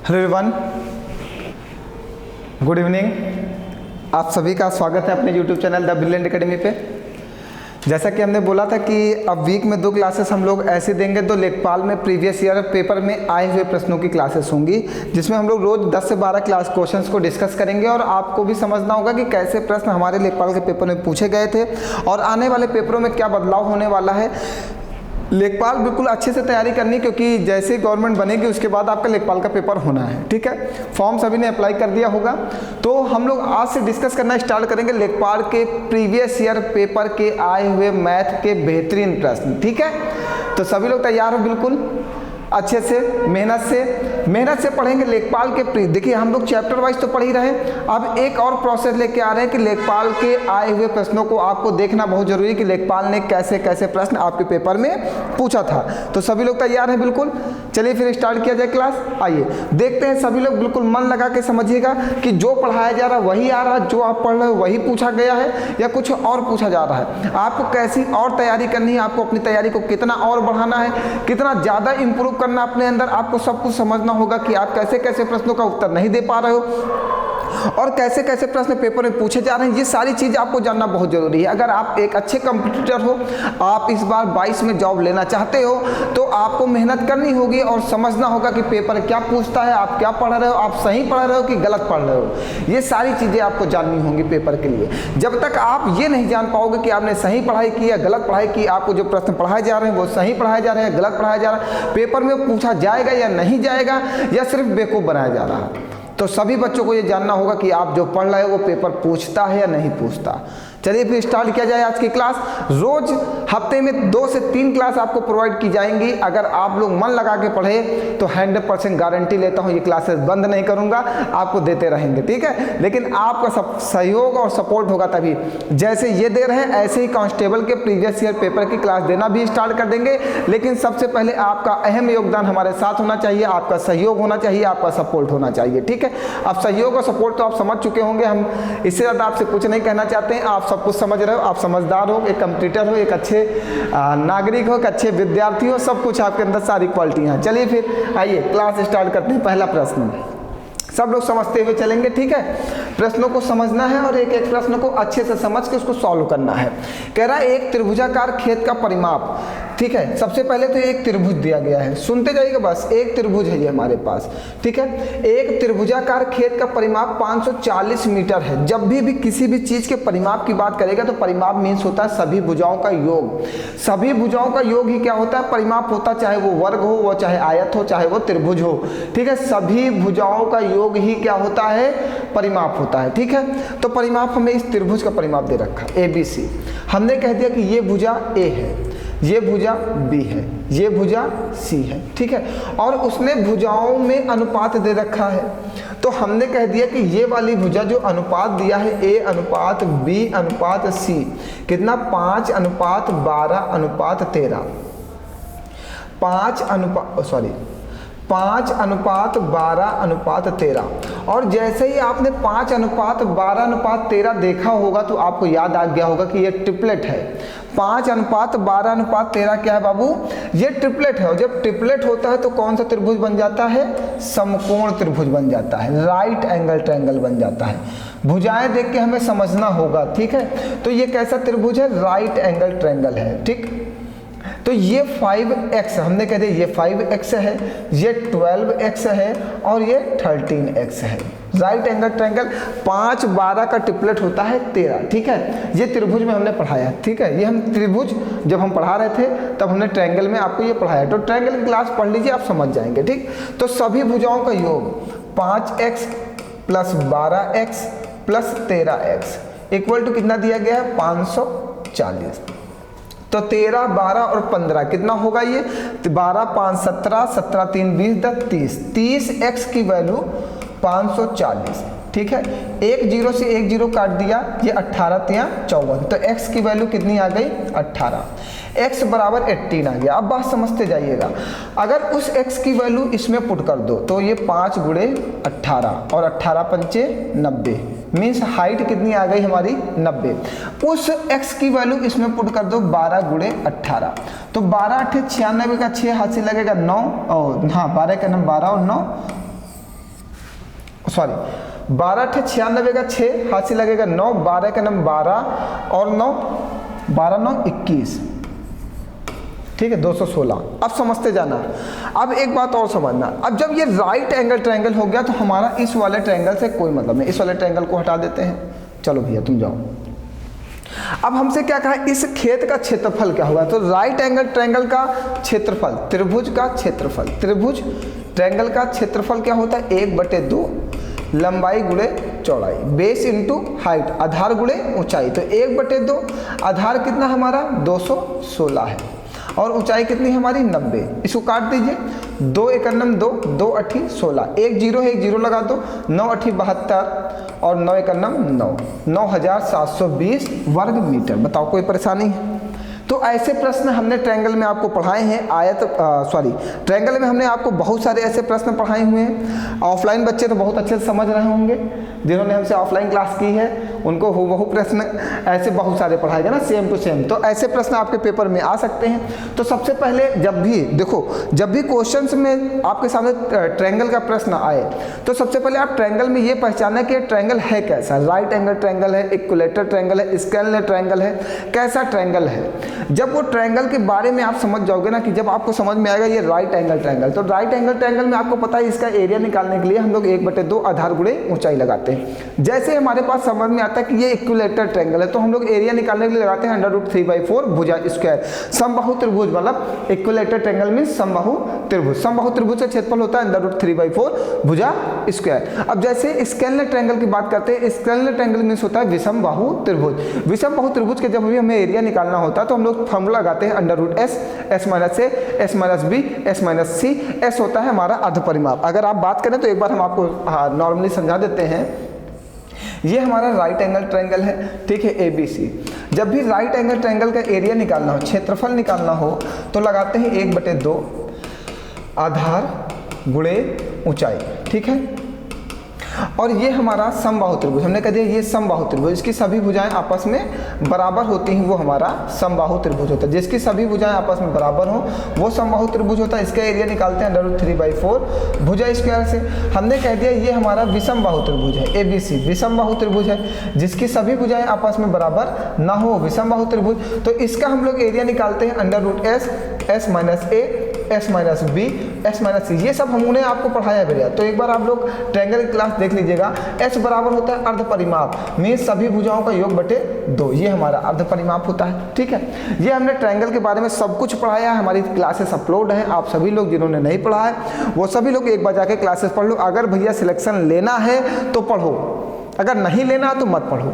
Hello everyone, good evening. आप सभी का स्वागत है अपने YouTube channel the brilliant academy पे। जैसा कि हमने बोला था कि अब वीक में 2 क्लासेस हम लोग ऐसे देंगे, तो लेखपाल में प्रीवियस ईयर पेपर में आए हुए प्रश्नों की क्लासेस होंगी, जिसमें हम लोग रोज 10 से 12 क्लास क्वेश्चंस को डिस्कस करेंगे। और आपको भी समझना होगा कि कैसे प्रश्न हमारे लेखपाल के पेपर में पूछे गए थे और आने वाले पेपरों में क्या बदलाव होने वाला है। लेखपाल बिल्कुल अच्छे से तैयारी करनी, क्योंकि जैसे गवर्नमेंट बनेगी उसके बाद आपका लेखपाल का पेपर होना है। ठीक है, फॉर्म सभी ने अप्लाई कर दिया होगा। तो हम लोग आज से डिस्कस करना स्टार्ट करेंगे लेखपाल के प्रीवियस ईयर पेपर के आए हुए मैथ के बेहतरीन प्रश्न। ठीक है, तो सभी लोग तैयार हो बिल्कुल अच्छे से, मेहनत से पढ़ेंगे लेखपाल के देखिए हम लोग चैप्टर वाइज तो पढ़ ही रहे हैं। अब एक और प्रोसेस लेके आ रहे हैं कि लेखपाल के आए हुए प्रश्नों को आपको देखना बहुत जरूरी है कि लेखपाल ने कैसे कैसे प्रश्न आपके पेपर में पूछा था। तो सभी लोग तैयार हैं बिल्कुल। चलिए फिर स्टार्ट किया जाए क्लास। आइए देखते हैं, सभी लोग बिल्कुल मन लगा के समझिएगा कि जो पढ़ाया जा रहा है वही आ रहा है, जो आप पढ़ रहे हो वही पूछा गया है या कुछ और पूछा जा रहा है। आपको कैसी और तैयारी करनी है, आपको अपनी तैयारी को कितना और बढ़ाना है, कितना ज़्यादा इंप्रूव करना अपने अंदर, आपको सब कुछ समझना होगा कि आप कैसे कैसे प्रश्नों का उत्तर नहीं दे पा रहे हो और कैसे कैसे प्रश्न पेपर में पूछे जा रहे हैं। ये सारी चीज़ आपको जानना बहुत जरूरी है। अगर आप एक अच्छे कंपटीटर हो, आप इस बार 22 में जॉब लेना चाहते हो, तो आपको मेहनत करनी होगी और समझना होगा कि पेपर क्या पूछता है, आप क्या पढ़ रहे हो, आप सही पढ़ रहे हो कि गलत पढ़ रहे हो। ये सारी चीज़ें आपको जाननी होंगी पेपर के लिए। जब तक आप ये नहीं जान पाओगे कि आपने सही पढ़ाई की या गलत पढ़ाई की, आपको जो प्रश्न पढ़ाए जा रहे हैं वो सही पढ़ाए जा रहे हैं, गलत पढ़ाया जा रहा है, पेपर में पूछा जाएगा या नहीं जाएगा, या सिर्फ बेवकूफ़ बनाया जा रहा है। तो सभी बच्चों को ये जानना होगा कि आप जो पढ़ रहे हो वो पेपर पूछता है या नहीं पूछता। चलिए फिर स्टार्ट किया जाए आज की क्लास। रोज हफ्ते में 2 से 3 क्लास आपको प्रोवाइड की जाएंगी। अगर आप लोग मन लगा के पढ़े तो 100% गारंटी लेता हूँ ये क्लासेस बंद नहीं करूँगा, आपको देते रहेंगे। ठीक है, लेकिन आपका सब सहयोग और सपोर्ट होगा तभी। जैसे ये दे रहे हैं ऐसे ही कांस्टेबल के प्रीवियस ईयर पेपर की क्लास देना भी स्टार्ट कर देंगे। लेकिन सबसे पहले आपका अहम योगदान हमारे साथ होना चाहिए, आपका सहयोग होना चाहिए, आपका सपोर्ट होना चाहिए। ठीक है, अब सहयोग और सपोर्ट तो आप समझ चुके होंगे, हम इससे ज़्यादा आपसे कुछ नहीं कहना चाहते हैं। आप सब कुछ समझ रहे हो, आप समझदार हो, एक कंप्यूटर हो, एक अच्छे नागरिक हो, एक अच्छे विद्यार्थी हो, सब कुछ आपके अंदर सारी क्वालिटियाँ हैं। चलिए फिर आइए क्लास स्टार्ट करते हैं। पहला प्रश्न सब लोग समझते हुए चलेंगे। ठीक है, प्रश्नों को समझना है और एक एक प्रश्न को अच्छे से समझ के उसको सॉल्व करना है। कह रहा है एक त्रिभुजाकार खेत का परिमाप। ठीक है, सबसे पहले तो एक त्रिभुज दिया गया है, सुनते जाइएगा बस। एक त्रिभुज है ये हमारे पास। ठीक है, एक त्रिभुजाकार खेत का परिमाप 540 मीटर है। जब भी किसी भी चीज के परिमाप की बात करेगा तो परिमाप मीन्स होता है सभी भुजाओं का योग। सभी भुजाओं का योग ही क्या होता है? परिमाप होता है, चाहे वो वर्ग हो, वो चाहे आयत हो, चाहे वो त्रिभुज हो। ठीक है, सभी भुजाओं का योग ही क्या होता है? परिमाप होता है। ठीक है, तो परिमाप हमें इस त्रिभुज का परिमाप दे रखा ABC। हमने कह दिया कि ये भुजा A है, ये भुजा B है, ये भुजा C है। ठीक है, और उसने भुजाओं में अनुपात दे रखा है। तो हमने कह दिया कि ये वाली भुजा जो अनुपात दिया है A अनुपात B अनुपात C, कितना? 5:12:13। 5:12:13। और जैसे ही आपने 5:12:13 देखा होगा तो आपको याद आ गया होगा कि ये ट्रिपलेट है। 5:12:13 क्या है बाबू? ये ट्रिपलेट है। और जब ट्रिपलेट होता है तो कौन सा त्रिभुज बन जाता है? समकोण त्रिभुज बन जाता है, राइट एंगल ट्रायंगल बन जाता है। भुजाएं देख के हमें समझना होगा। ठीक है, तो ये कैसा त्रिभुज है? राइट एंगल ट्रायंगल है। ठीक, तो ये 5x, हमने कह दिया ये 5x है, ये 12x है और ये 13x है। राइट एंगल ट्रायंगल 5:12 का ट्रिपलेट होता है 13। ठीक है, ये त्रिभुज में हमने पढ़ाया। ठीक है, ये हम त्रिभुज जब हम पढ़ा रहे थे तब हमने ट्रायंगल में आपको ये पढ़ाया। तो ट्रायंगल की क्लास पढ़ लीजिए, आप समझ जाएंगे। ठीक, तो सभी भुजाओं का योग 5x + 12x + 13x equal to कितना दिया गया है? 540। तो 13, 12 और 15 कितना होगा? ये 12, 5, 17, 17, 3, 20, 30। 30x की वैल्यू 540। ठीक है, एक जीरो से एक जीरो काट दिया, ये 18 3 54। तो x की वैल्यू कितनी आ गई? 18। x बराबर 18 आ गया। अब बात समझते जाइएगा। अगर उस x की वैल्यू इसमें पुट कर दो तो ये 5 × 18 और 18 पंचे 90, मीन्स हाइट कितनी आ गई हमारी? 90। उस x की वैल्यू इसमें पुट कर दो 12 × 18। तो 12 × 8 = 96 का 6 हाथ से लगेगा 9, और हाँ 12 का 9 12 और 9 सॉरी 12 × 96 का 6 हाथ से लगेगा 9, 12 का नाम 12 और 9 12 9 21, ठीक है 216। अब समझते जाना। अब एक बात और समझना, अब जब ये राइट एंगल ट्रायंगल हो गया तो हमारा इस वाले ट्रायंगल से कोई मतलब नहीं, इस वाले ट्रायंगल को हटा देते हैं। चलो भैया तुम जाओ। अब हमसे क्या कहा, इस खेत का क्षेत्रफल क्या होगा, तो राइट एंगल ट्रायंगल का क्षेत्रफल, त्रिभुज का क्षेत्रफल, त्रिभुज ट्रायंगल का क्षेत्रफल क्या होता है 1/2 लंबाई गुणे चौड़ाई, बेस इंटू हाइट, आधार गुणे ऊंचाई। तो 1/2 आधार कितना हमारा 216 है और ऊंचाई कितनी हमारी 90। इसको काट दीजिए, 2 × 9 2, 2 × 8 16, एक जीरो है, एक जीरो लगा दो, 9 × 8 72 और 9 × 9 9, 9720 वर्ग मीटर। बताओ कोई परेशानी है? तो ऐसे प्रश्न हमने ट्रायंगल में आपको पढ़ाए हैं, ट्रायंगल में हमने आपको बहुत सारे ऐसे प्रश्न पढ़ाए हुए हैं। ऑफलाइन बच्चे तो बहुत अच्छे से समझ रहे होंगे, जिन्होंने हमसे ऑफलाइन क्लास की है उनको हूबहू प्रश्न ऐसे बहुत सारे पढ़ाए गए ना, सेम टू सेम। तो ऐसे प्रश्न आपके पेपर में आ सकते हैं। तो सबसे पहले जब भी देखो, जब भी क्वेश्चंस में आपके सामने ट्रायंगल का प्रश्न आए तो सबसे पहले आप ट्रायंगल में ये पहचाना कि ट्रायंगल है कैसा, राइट एंगल ट्रायंगल है, इक्विलेटरल ट्रायंगल है, स्केलर ट्रायंगल है, कैसा ट्रायंगल है। जब वो ट्रायंगल के बारे में आप समझ जाओगे ना, कि जब आपको समझ में आएगा ये राइट एंगल ट्रायंगल, तो राइट एंगल ट्रायंगल में आपको पता है इसका एरिया निकालने के लिए हम लोग 1/2 आधार गुणे ऊंचाई लगाते हैं। जैसे हमारे पास समझ में आता है कि ये इक्विलेटरल ट्रायंगल है तो हम लोग एरिया निकालने के लिए लगाते हैं √3/4 भुजा स्क्वायर। समबाहु त्रिभुज मतलब इक्विलेटरल ट्रायंगल मींस समबाहु त्रिभुज, समबाहु त्रिभुज का क्षेत्रफल होता है √3/4 भुजा स्क्वायर। अब जैसे स्केलर ट्रायंगल की बात करते हैं, स्केलर ट्रायंगल मींस होता है विषम बाहु त्रिभुज। विषम बाहु त्रिभुज के जब भी हमें एरिया निकालना होता है तो हम लोग फॉर्मूला लगाते हैं √S, S - A, S - B, S - C। S होता है हमारा अर्ध परिमाप। अगर आप बात करें तो एक बार हम आपको नॉर्मली समझा देते हैं। ये हमारा राइट एंगल ट्रायंगल है, ठीक है ABC। जब भी राइट एंगल ट्रायंगल का एरिया निकालना हो, क्षेत्रफल निकालना हो तो लगाते हैं 1/2 आधार गुणे ऊंचाई, ठीक है। और ये हमारा समबाहु त्रिभुज, हमने कह दिया ये समबाहु त्रिभुज, इसकी सभी भुजाएं आपस में बराबर होती हैं, वो हमारा समबाहु त्रिभुज होता है। जिसकी सभी भुजाएं आपस में बराबर हो वो समबाहु त्रिभुज होता है। इसका एरिया निकालते हैं √3/4 भुजा स्क्वायर से। हमने कह दिया ये हमारा विषम बाहु त्रिभुज है ABC, विषम बाहु त्रिभुज है, जिसकी सभी भुजाएं आपस में बराबर ना हो, विषम बाहु त्रिभुज। तो इसका हम लोग एरिया निकालते हैं √S, S - A, S - B, S - C। ये सब हमने आपको पढ़ाया भैया। तो एक बार आप लोग ट्रायंगल की क्लास देख लीजिएगा। S बराबर होता है अर्ध परिमाप, मीन्स सभी भुजाओं का योग बटे 2, ये हमारा अर्ध परिमाप होता है, ठीक है। ये हमने ट्रायंगल के बारे में सब कुछ पढ़ाया है, हमारी क्लासेस अपलोड है। आप सभी लोग जिन्होंने नहीं पढ़ा है वो सभी लोग एक बार जाके क्लासेस पढ़ लो। अगर भैया सिलेक्शन लेना है तो पढ़ो, अगर नहीं लेना तो मत पढ़ो।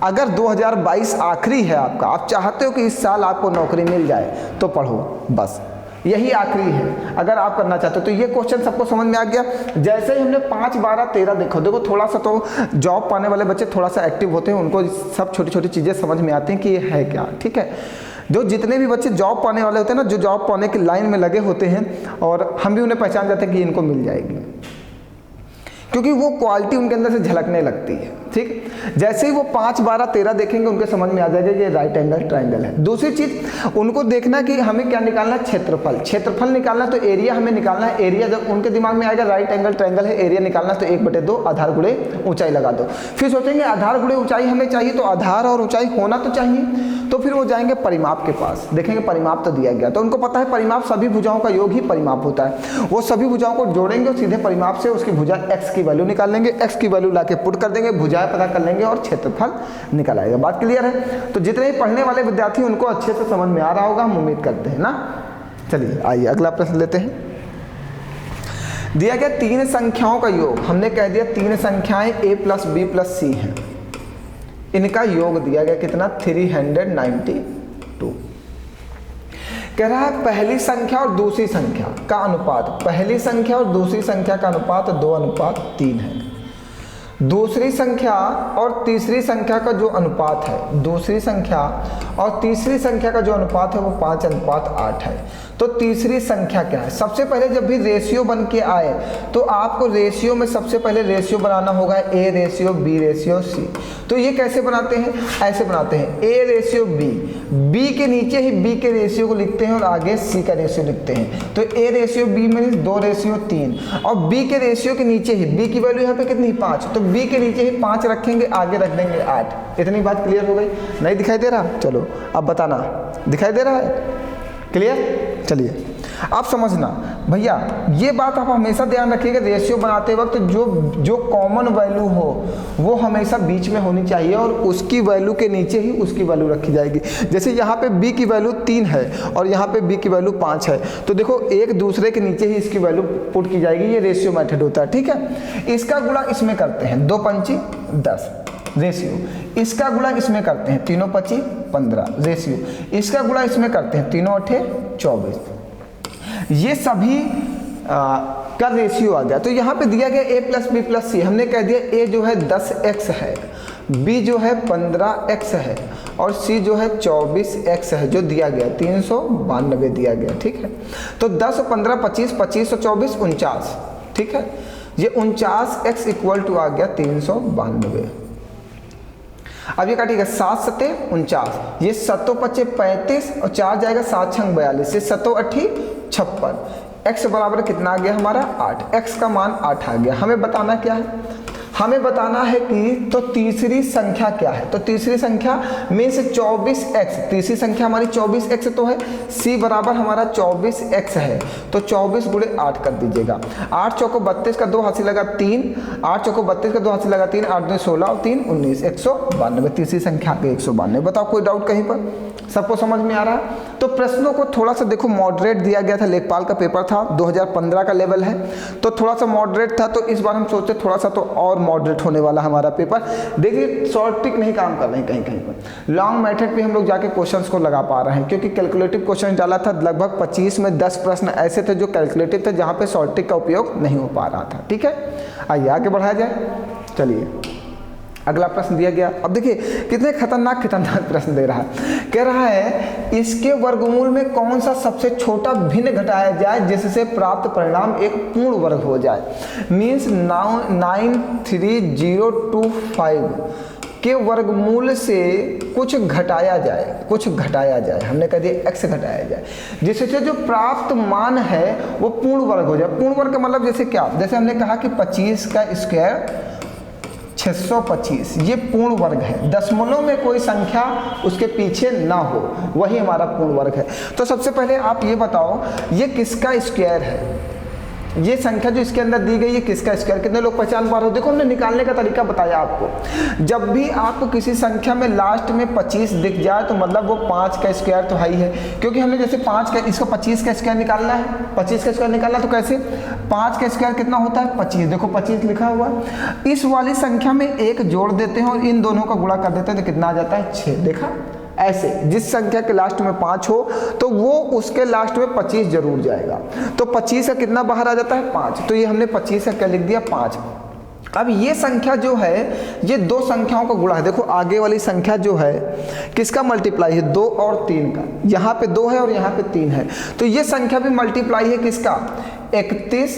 अगर 2022 आखिरी है आपका, आप चाहते हो कि इस साल आपको नौकरी मिल जाए तो पढ़ो, बस यही आखिरी है अगर आप करना चाहते हो। तो ये क्वेश्चन सबको समझ में आ गया। जैसे ही हमने 5 12 13 देखो थोड़ा सा तो जॉब पाने वाले बच्चे थोड़ा सा एक्टिव होते हैं, उनको सब छोटी छोटी चीज़ें समझ में आती हैं कि ये है क्या, ठीक है। जो जितने भी बच्चे जॉब पाने वाले होते हैं ना, जो जॉब पाने की लाइन में लगे होते हैं, और हम भी उन्हें पहचान जाते हैं कि इनको मिल जाएगी, क्योंकि वो क्वालिटी उनके अंदर से झलकने लगती है, ठीक। जैसे ही वो 5 12 13 देखेंगे उनके समझ में आ जाएगा ये राइट एंगल ट्रायंगल है। दूसरी चीज उनको देखना कि हमें क्या निकालना है, क्षेत्रफल। क्षेत्रफल निकालना तो एरिया हमें निकालना है। एरिया जब उनके दिमाग में आएगा राइट एंगल ट्रायंगल है, एरिया निकालना तो 1/2 आधार गुणे ऊंचाई लगा दो। फिर सोचेंगे आधार गुणे ऊंचाई हमें चाहिए, तो आधार और ऊंचाई होना तो चाहिए, तो फिर वो जाएंगे परिमाप के पास, देखेंगे परिमाप तो दिया गया, तो उनको पता है परिमाप सभी भुजाओं का योग ही परिमाप होता है। वो सभी भुजाओं को जोड़ेंगे और सीधे परिमाप से उसकी भुजा x की वैल्यू निकाल लेंगे, x की वैल्यू लाके पुट कर देंगे, भुजाएं पता कर लेंगे और क्षेत्रफल निकल आएगा। बात क्लियर है? तो जितने भी पढ़ने वाले विद्यार्थी उनको अच्छे से समझ में आ रहा होगा, हम उम्मीद करते हैं ना। चलिए आइए अगला प्रश्न लेते हैं। दिया गया 3 संख्याओं का योग, हमने कह दिया 3 संख्याएं a + b + c हैं, इनका योग दिया गया कितना 392। कह रहा है पहली संख्या और दूसरी संख्या का अनुपात, पहली संख्या और दूसरी संख्या का अनुपात 2:3 है। दूसरी संख्या और तीसरी संख्या का जो अनुपात है, दूसरी संख्या और तीसरी संख्या का जो अनुपात है वो 5:8 है। तो तीसरी संख्या क्या है? सबसे पहले जब भी रेशियो बन के आए तो आपको रेशियो में सबसे पहले रेशियो बनाना होगा A ratio B ratio C। तो ये कैसे बनाते हैं? ऐसे बनाते हैं A रेशियो B, B के नीचे ही B के रेशियो को लिखते हैं और आगे C का रेशियो लिखते हैं। तो A ratio B means 2 ratio 3, और B के रेशियो के नीचे ही B की वैल्यू यहाँ पे कितनी? 5, तो B के नीचे ही 5 रखेंगे, आगे रख देंगे 8। इतनी बात क्लियर हो गई? नहीं दिखाई दे रहा? चलो अब बताना, दिखाई दे रहा है? क्लियर? चलिए आप समझना भैया, ये बात आप हमेशा ध्यान रखिएगा, रेशियो बनाते वक्त जो कॉमन वैल्यू हो वो हमेशा बीच में होनी चाहिए और उसकी वैल्यू के नीचे ही उसकी वैल्यू रखी जाएगी। जैसे यहाँ पे b की वैल्यू 3 है और यहाँ पे b की वैल्यू 5 है, तो देखो एक दूसरे के नीचे ही इसकी वैल्यू पुट की जाएगी। ये रेशियो मेथड होता है, ठीक है। इसका गुणा इसमें करते हैं, 2 पंची 10 रेशियो, इसका गुणा इसमें करते हैं, 3 पची 15 रेशियो, इसका गुणा इसमें करते हैं, 3 8 24। ये सभी का रेशियो आ गया। तो यहाँ पे दिया गया a प्लस बी प्लस सी, हमने कह दिया a जो है 10x है, b जो है 15x है और c जो है 24x है, जो दिया गया 392 दिया गया, ठीक है। तो 10 15 25 25 और 24 49, ठीक है। ये 49x इक्वल टू आ गया 392। अब ये काटिएगा, 7 सते 49, ये 7 पचे 35 और 4 जाएगा 7 छंग 42, ये 7 8 56। x बराबर कितना आ गया हमारा? 8। x का मान 8 आ गया। हमें बताना क्या है? हमें बताना है कि तो तीसरी संख्या क्या है? तो तीसरी संख्या मीन्स 24x, तीसरी संख्या हमारी 24x तो है, c बराबर हमारा 24x है, तो 24 गुणे 8 कर दीजिएगा। 8 चौको 32 का 2 हाथी लगा 3, 8 चौको 32 का 2 हाथी लगा 3, 8 2 16 और 3 19, 192। तीसरी संख्या के 192। बताओ कोई डाउट कहीं पर? सबको समझ में आ रहा है? तो प्रश्नों को थोड़ा सा देखो मॉडरेट दिया गया था, लेखपाल का पेपर था, 2015 का लेवल है, तो थोड़ा सा मॉडरेट था। तो इस बार हम सोचते थोड़ा सा तो और मॉडरेट होने वाला हमारा पेपर। देखिए शॉर्ट ट्रिक नहीं काम कर रहे हैं कहीं कहीं पर, लॉन्ग मेथड पे हम लोग जाके क्वेश्चंस को लगा पा रहे हैं, क्योंकि कैलकुलेटिव क्वेश्चन डाला था लगभग 25 में 10 प्रश्न ऐसे थे जो कैलकुलेटिव थे, जहाँ पे शॉर्ट ट्रिक का उपयोग नहीं हो पा रहा था, ठीक है। आइए आगे बढ़ाया जाए। चलिए अगला प्रश्न दिया गया। अब देखिए कितने खतरनाक प्रश्न दे रहा है। कह रहा है इसके वर्गमूल में कौन सा सबसे छोटा भिन्न घटाया जाए जिससे प्राप्त परिणाम एक पूर्ण वर्ग हो जाए। मीन्स 93025 के वर्गमूल से कुछ घटाया जाए, कुछ घटाया जाए, हमने कह दिया x घटाया जाए, जिससे जो प्राप्त मान है वो पूर्ण वर्ग हो जाए। पूर्ण वर्ग का मतलब जैसे क्या? जैसे हमने कहा कि 25 का स्क्वायर 625, ये पूर्ण वर्ग है। दशमलव में कोई संख्या उसके पीछे ना हो, वही हमारा पूर्ण वर्ग है। तो सबसे पहले आप ये बताओ ये किसका स्क्वायर है? ये संख्या जो इसके अंदर दी गई है किसका स्क्वायर? कितने लोग पहचान पा रहे हो? देखो हमने निकालने का तरीका बताया आपको। जब भी आपको किसी संख्या में लास्ट में 25 दिख जाए तो मतलब वो 5 का स्क्वायर तो है ही है, क्योंकि हमने जैसे 5 का, इसको 25 का स्क्वायर निकालना है, 25 का स्क्वायर निकालना, तो कैसे? 5 का स्क्वायर कितना होता है? 25। देखो 25 लिखा हुआ है, इस वाली संख्या में 1 जोड़ देते हैं और इन दोनों का गुणा कर देते हैं तो कितना आ जाता है? 6। देखा? ऐसे जिस संख्या के लास्ट में 5 हो तो वो उसके लास्ट में 25 जरूर जाएगा। तो 25 का कितना बाहर आ जाता है? 5। तो ये हमने 25 का क्या लिख दिया? 5। अब ये संख्या जो है ये दो संख्याओं का गुणा है। देखो आगे वाली संख्या जो है किसका मल्टीप्लाई है? 2 और 3 का। यहाँ पे 2 है और यहाँ पे 3 है, तो ये संख्या भी मल्टीप्लाई है किसका? 31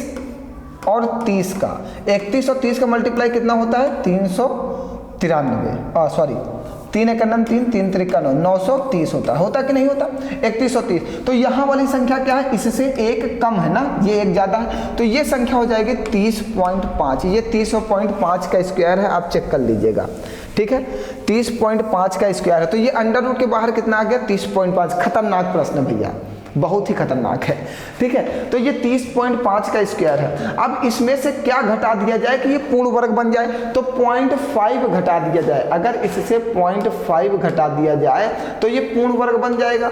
और 30 का। 31 और 30 का मल्टीप्लाई कितना होता है? 393। सॉरी 3 एक 9 3 3 3 9 930 होता कि नहीं होता? 31 और 30। तो यहाँ वाली संख्या क्या है? इससे एक कम है ना, ये एक ज़्यादा है, तो ये संख्या हो जाएगी 30.5। ये 30.5 का स्क्वायर है, आप चेक कर लीजिएगा, ठीक है। 30.5 का स्क्वायर है, तो ये अंडर रूट के बाहर कितना आ गया? 30.5। खतरनाक प्रश्न भैया, बहुत ही खतरनाक है, ठीक है। तो ये 30.5 का स्क्वायर है। अब इसमें से क्या घटा दिया जाए कि ये पूर्ण वर्ग बन जाए? तो 0.5 घटा दिया जाए। अगर इससे 0.5 घटा दिया जाए तो ये पूर्ण वर्ग बन जाएगा।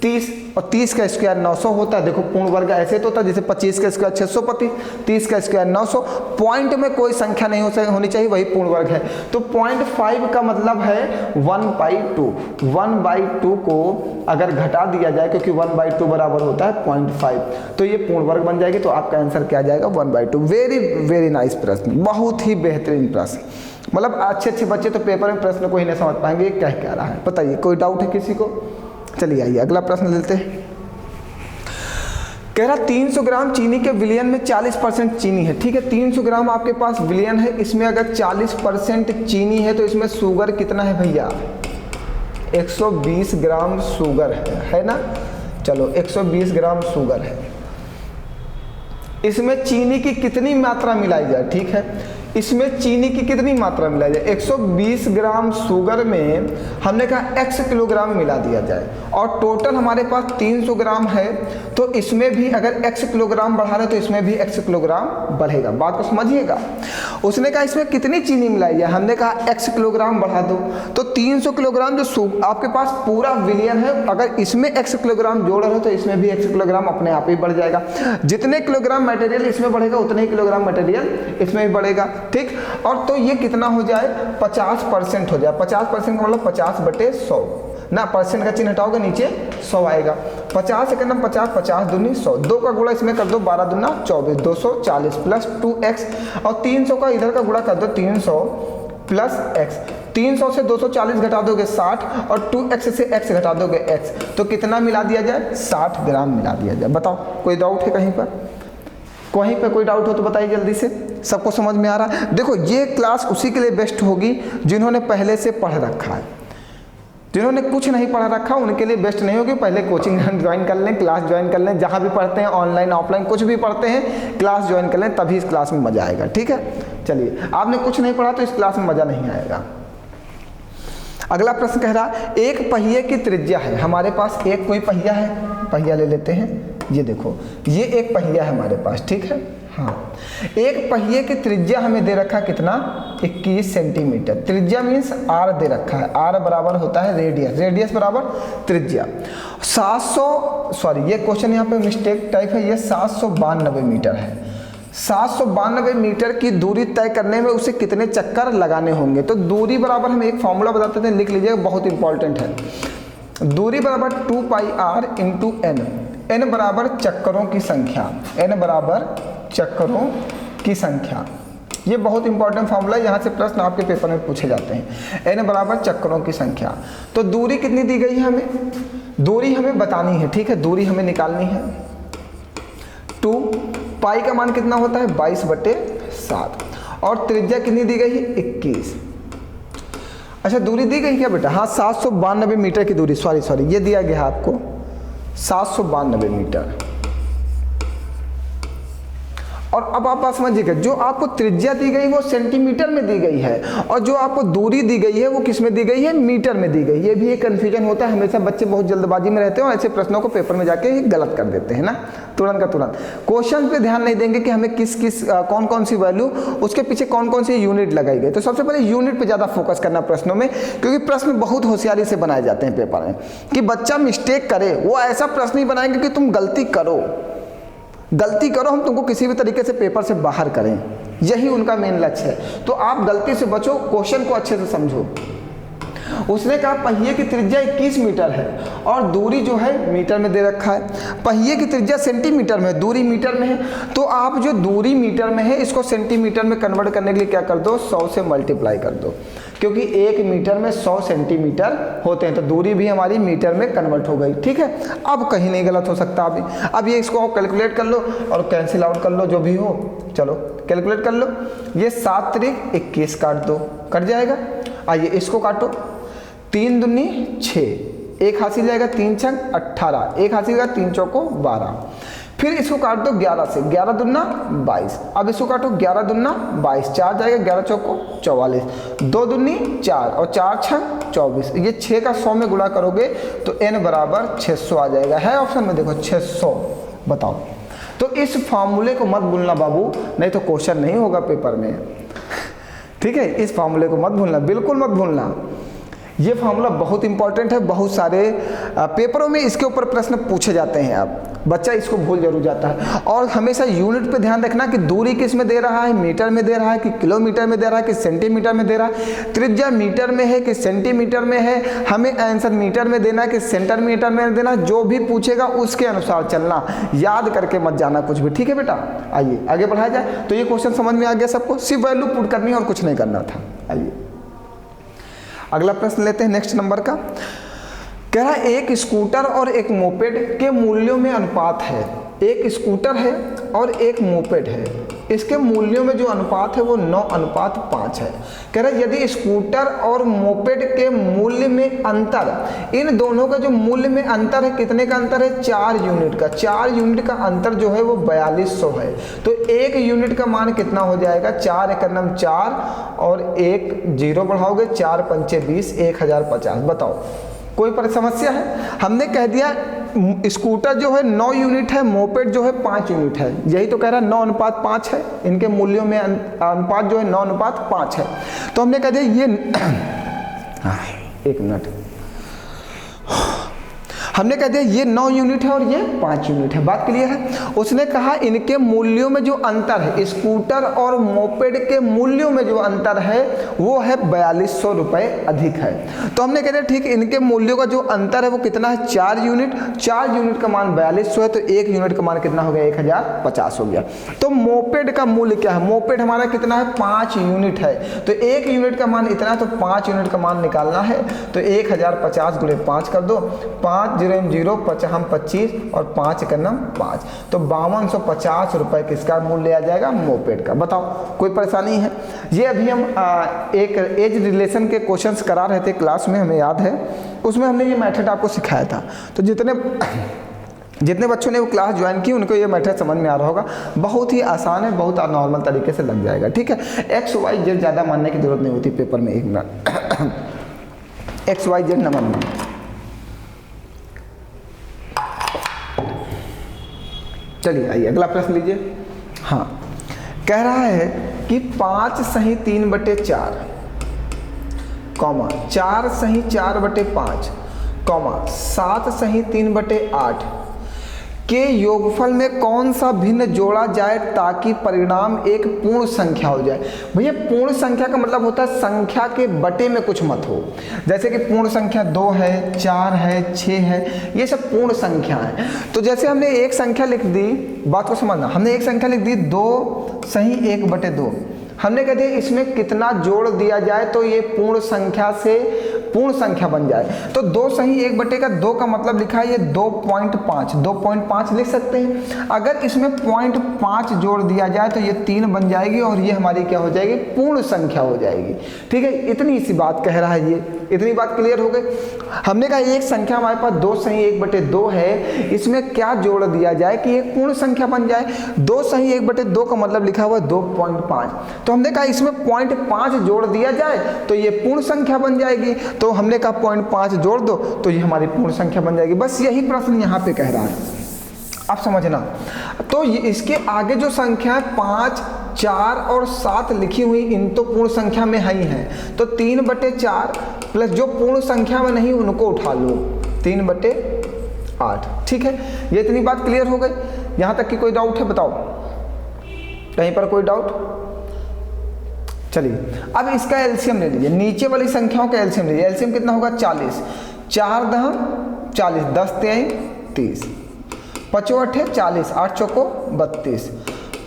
30 और 30 का स्क्वायर 900 होता है। देखो पूर्ण वर्ग ऐसे तो होता है जैसे 25 का स्क्वायर 625, 30 का स्क्वायर 900, पॉइंट में कोई संख्या नहीं होनी चाहिए, वही पूर्ण वर्ग है। तो 0.5 का मतलब है 1/2। 1/2 को अगर घटा दिया जाए, क्योंकि 1/2 बराबर होता है 0.5, तो ये पूर्ण वर्ग बन जाएगी। तो आपका आंसर क्या आ जाएगा 1/2। वेरी वेरी नाइस प्रश्न, बहुत ही बेहतरीन प्रश्न। मतलब अच्छे बच्चे तो पेपर में प्रश्न को ही नहीं समझ पाएंगे क्या कह रहा है। बताइए कोई डाउट है किसी को? चलिए आइए अगला प्रश्न लेते हैं। कह रहा 300 ग्राम चीनी के विलयन में 40% चीनी है। ठीक है, 300 ग्राम आपके पास विलयन है, इसमें अगर 40% चीनी है तो इसमें शुगर कितना है भैया? 120 ग्राम शुगर है ना। चलो 120 ग्राम शुगर है, इसमें चीनी की कितनी मात्रा मिलाई जाए? ठीक है, इसमें चीनी की कितनी मात्रा मिलाई जाए? 120 ग्राम शुगर में हमने कहा x किलोग्राम मिला दिया जाए, और टोटल हमारे पास 300 ग्राम है, तो इसमें भी अगर x किलोग्राम बढ़ा रहे तो इसमें भी x किलोग्राम बढ़ेगा। बात को समझिएगा। उसने कहा इसमें कितनी चीनी मिलाई जाए, हमने कहा x किलोग्राम बढ़ा दो, तो 300 किलोग्राम जो आपके पास पूरा विलियन है, अगर इसमें x किलोग्राम जोड़ रहे हो तो इसमें भी x किलोग्राम अपने आप ही बढ़ जाएगा। जितने किलोग्राम मटेरियल इसमें बढ़ेगा उतने ही किलोग्राम मटेरियल इसमें भी बढ़ेगा। ठीक, और तो ये कितना हो जाए? 50% हो जाए। 50% का मतलब 50/100 ना, परसेंट का चिन्ह हटाओगे नीचे 100 आएगा। 50 सेकंड में 50, 50 दूनी 100, 2 का गुणा इसमें कर दो 12 दूना 24, 240 प्लस 2x, और 300 का इधर का गुणा कर दो 300 प्लस x। 300 से 240 घटा दोगे 60, और 2x से x घटा दोगे x, तो कितना मिला दिया जाए? 60 ग्राम मिला दिया जाए। बताओ कोई डाउट है कहीं पर? कहीं पे कोई डाउट हो तो बताइए जल्दी से। सबको समझ में आ रहा है? देखो ये क्लास उसी के लिए बेस्ट होगी जिन्होंने पहले से पढ़ रखा है। जिन्होंने कुछ नहीं पढ़ा रखा उनके लिए बेस्ट नहीं होगी। पहले कोचिंग ज्वाइन कर लें, क्लास ज्वाइन कर लें, जहाँ भी पढ़ते हैं ऑनलाइन ऑफलाइन कुछ भी पढ़ते हैं, क्लास ज्वाइन कर लें, तभी इस क्लास में मज़ा आएगा। ठीक है, चलिए आपने कुछ नहीं पढ़ा तो इस क्लास में मज़ा नहीं आएगा। अगला प्रश्न कह रहा एक पहिए की त्रिज्या है, हमारे पास एक कोई पहिया है, पहिया ले लेते हैं। ये देखो ये एक पहिया है हमारे पास। ठीक है, हाँ, एक पहिए की त्रिज्या हमें दे रखा कितना? 21 सेंटीमीटर। त्रिज्या मीन्स आर दे रखा है, आर बराबर होता है रेडियस, रेडियस बराबर त्रिज्या। 700 ये क्वेश्चन यहाँ पे मिस्टेक टाइप है, ये 792 मीटर है। 792 मीटर की दूरी तय करने में उसे कितने चक्कर लगाने होंगे? तो दूरी बराबर हम एक फॉर्मूला बताते थे, लिख लीजिएगा, बहुत इंपॉर्टेंट है। दूरी बराबर 2πr इंटू n, n बराबर चक्करों की संख्या, n बराबर चक्करों की संख्या। ये बहुत इंपॉर्टेंट फॉर्मूला है, यहाँ से प्रश्न आपके पेपर में पूछे जाते हैं। n बराबर चक्करों की संख्या। तो दूरी कितनी दी गई है हमें? दूरी हमें बतानी है। ठीक है, दूरी हमें निकालनी है। 2 पाई का मान कितना होता है? 22/7, और त्रिज्या कितनी दी गई है? 21। अच्छा दूरी दी गई क्या बेटा? हाँ 792 मीटर की दूरी, सॉरी ये दिया गया है आपको 792 मीटर। और अब आप बात समझिएगा, जो आपको त्रिज्या दी गई वो सेंटीमीटर में दी गई है, और जो आपको दूरी दी गई है वो किस में दी गई है? मीटर में दी गई है। ये भी एक कन्फ्यूजन होता है, हमेशा बच्चे बहुत जल्दबाजी में रहते हैं और ऐसे प्रश्नों को पेपर में जाके गलत कर देते हैं ना, तुरंत का तुरंत। क्वेश्चन पे ध्यान नहीं देंगे कि हमें कौन कौन सी वैल्यू, उसके पीछे कौन कौन सी यूनिट लगाई गई। तो सबसे पहले यूनिट पे ज़्यादा फोकस करना प्रश्नों में, क्योंकि प्रश्न बहुत होशियारी से बनाए जाते हैं पेपर में, कि बच्चा मिस्टेक करे। वो ऐसा प्रश्न ही बनाएंगे कि तुम गलती करो, हम तुमको किसी भी तरीके से पेपर से बाहर करें, यही उनका मेन लक्ष्य है। तो आप गलती से बचो, क्वेश्चन को अच्छे से समझो। उसने कहा पहिए की त्रिज्या 21 मीटर है और दूरी जो है मीटर में दे रखा है। पहिए की त्रिज्या सेंटीमीटर में, दूरी मीटर में है, तो आप जो दूरी मीटर में है इसको सेंटीमीटर में कन्वर्ट करने के लिए क्या कर दो? 100 से मल्टीप्लाई कर दो, क्योंकि 1 मीटर में 100 सेंटीमीटर होते हैं, तो दूरी भी हमारी मीटर में कन्वर्ट हो गई। ठीक है, अब कहीं नहीं गलत हो सकता। अब ये इसको कैलकुलेट कर लो और कैंसिल आउट कर लो, जो भी हो। चलो कैलकुलेट कर लो, ये 7 त्रिक 21 काट दो, कट जाएगा। आइए इसको काटो, 3 दूनी 6, एक हाथ से जाएगा 3 छंग 18, एक हाथ से जाएगा 3 चौको 12। फिर इसको काट दो 11 से, 11 दूना 22। अब इसको काटो 11 दूना 22, 4 जाएगा 11 चौको 44, 2 दूनी 4 और 4 छंग 24। ये 6 का 100 में गुणा करोगे तो n बराबर 600 आ जाएगा। है ऑप्शन में देखो 600। बताओ, तो इस फॉर्मूले को मत भूलना बाबू, नहीं तो क्वेश्चन नहीं होगा पेपर में। ठीक है, इस फॉर्मूले को मत भूलना, बिल्कुल मत भूलना। ये फार्मूला बहुत इंपॉर्टेंट है, बहुत सारे पेपरों में इसके ऊपर प्रश्न पूछे जाते हैं। अब बच्चा इसको भूल जरूर जाता है। और हमेशा यूनिट पे ध्यान रखना कि दूरी किस में दे रहा है, मीटर में दे रहा है कि किलोमीटर में दे रहा है कि सेंटीमीटर में दे रहा है, त्रिज्या मीटर में है कि सेंटीमीटर में है, हमें आंसर मीटर में देना है कि सेंटीमीटर में देना। जो भी पूछेगा उसके अनुसार चलना, याद करके मत जाना कुछ भी, ठीक है बेटा। आइए आगे बढ़ाया जाए। तो ये क्वेश्चन समझ में आ गया सबको, सिर्फ वैल्यू पुट करनी है और कुछ नहीं करना था। आइए अगला प्रश्न लेते हैं, नेक्स्ट नंबर का। कह रहा है एक स्कूटर और एक मोपेड के मूल्यों में अनुपात है। एक स्कूटर है और एक मोपेड है, इसके मूल्यों में जो अनुपात है वो 9:5 है। कह रहा है यदि स्कूटर और मोपेड के मूल्य में अंतर, इन दोनों का जो मूल्य में अंतर है, कितने का अंतर है, 4 यूनिट का। 4 यूनिट का अंतर जो है वो 4200 है। तो 1 यूनिट का मान कितना हो जाएगा, 4 × 9 4 और 1 0 बढ़ाओगे, 4 × 5 20, 1050। बताओ कोई पर समस्या है? हमने कह दिया स्कूटर जो है 9 यूनिट है, मोपेड जो है 5 यूनिट है। यही तो कह रहा है 9:5 है, इनके मूल्यों में अनुपात जो है 9:5 है। तो हमने कह दिया ये 1 मिनट, हमने कह दिया ये 9 यूनिट है और ये 5 यूनिट है। बात क्लियर है? उसने कहा इनके मूल्यों में जो अंतर है, स्कूटर और मोपेड के मूल्यों में जो अंतर है वो है 4200 रुपये अधिक है। तो हमने कह दिया ठीक, इनके मूल्यों का जो अंतर है वो कितना है, 4 यूनिट। 4 यूनिट का मान 4200 है, तो 1 यूनिट का मान कितना हो गया, 1050 हो गया। तो मोपेड का मूल्य क्या है, मोपेड हमारा कितना है, 5 यूनिट है। तो 1 यूनिट का मान इतना है, तो 5 यूनिट का मान निकालना है। तो 1050 × 5 कर दो, 5 0 0 हम 25 और 5 × 9 5, तो 5250 रुपये किसका मूल्य आ जाएगा, मोपेड का। बताओ कोई परेशानी है? ये अभी हम एक एज रिलेशन के क्वेश्चंस करा रहे थे क्लास में, हमें याद है, उसमें हमने ये मेथड आपको सिखाया था। तो जितने बच्चों ने वो क्लास ज्वाइन की उनको ये मेथड समझ में आ रहा होगा। बहुत ही आसान है, बहुत नॉर्मल तरीके से लग जाएगा, ठीक है। XYZ ज़्यादा मानने की जरूरत नहीं होती पेपर में। 1 मिनट, XYZ न मानना। चलिए आइए अगला प्रश्न लीजिए। हाँ, कह रहा है कि 5 सही 3/4, 4 सही 4/5, 7 सही 3/8 के योगफल में कौन सा भिन्न जोड़ा जाए ताकि परिणाम एक पूर्ण संख्या हो जाए। भैया पूर्ण संख्या का मतलब होता है संख्या के बटे में कुछ मत हो। जैसे कि पूर्ण संख्या 2 है, 4 है, 6 है, ये सब पूर्ण संख्या है। तो जैसे हमने एक संख्या लिख दी, बात को समझना, हमने एक संख्या लिख दी 2 सही 1/2, हमने कह दिया इसमें कितना जोड़ दिया जाए तो ये पूर्ण संख्या से पूर्ण संख्या बन जाए। तो 2 सही 1/2 का मतलब लिखा है ये 2.5 लिख सकते हैं। अगर इसमें 0.5 जोड़ दिया जाए तो ये 3 बन जाएगी और ये हमारी क्या हो जाएगी, पूर्ण संख्या हो जाएगी, ठीक है। इतनी सी बात कह रहा है, ये इतनी बात क्लियर हो गई। हमने कहा एक संख्या हमारे पास 2 सही 1/2 है, इसमें क्या जोड़ दिया जाए कि एक पूर्ण संख्या बन जाए। 2 सही 1/2 का मतलब लिखा हुआ है 2.5, तो हमने कहा इसमें 0.5 जोड़ दिया जाए तो ये पूर्ण संख्या बन जाएगी। तो हमने कहा 0.5 जोड़ दो तो ये हमारी पूर्ण संख्या बन जाएगी। बस यही प्रश्न यहाँ पे कह रहा है, आप समझना। तो ये इसके आगे जो संख्या है 5, 4 और 7 लिखी हुई, इन तो पूर्ण संख्या में ही हैं। तो 3/4 प्लस जो पूर्ण संख्या में नहीं उनको उठा लो, 3/8, ठीक है। ये इतनी बात क्लियर हो गई। यहाँ तक कि कोई डाउट है, बताओ कहीं पर कोई डाउट? चलिए अब इसका एलसीएम ले लीजिए, नीचे वाली संख्याओं का एलसीएम लीजिए। एलसीएम कितना होगा, 40, 4 दहम 40, 10 तिहाई 30, 5 8 40, 8 चौको 32,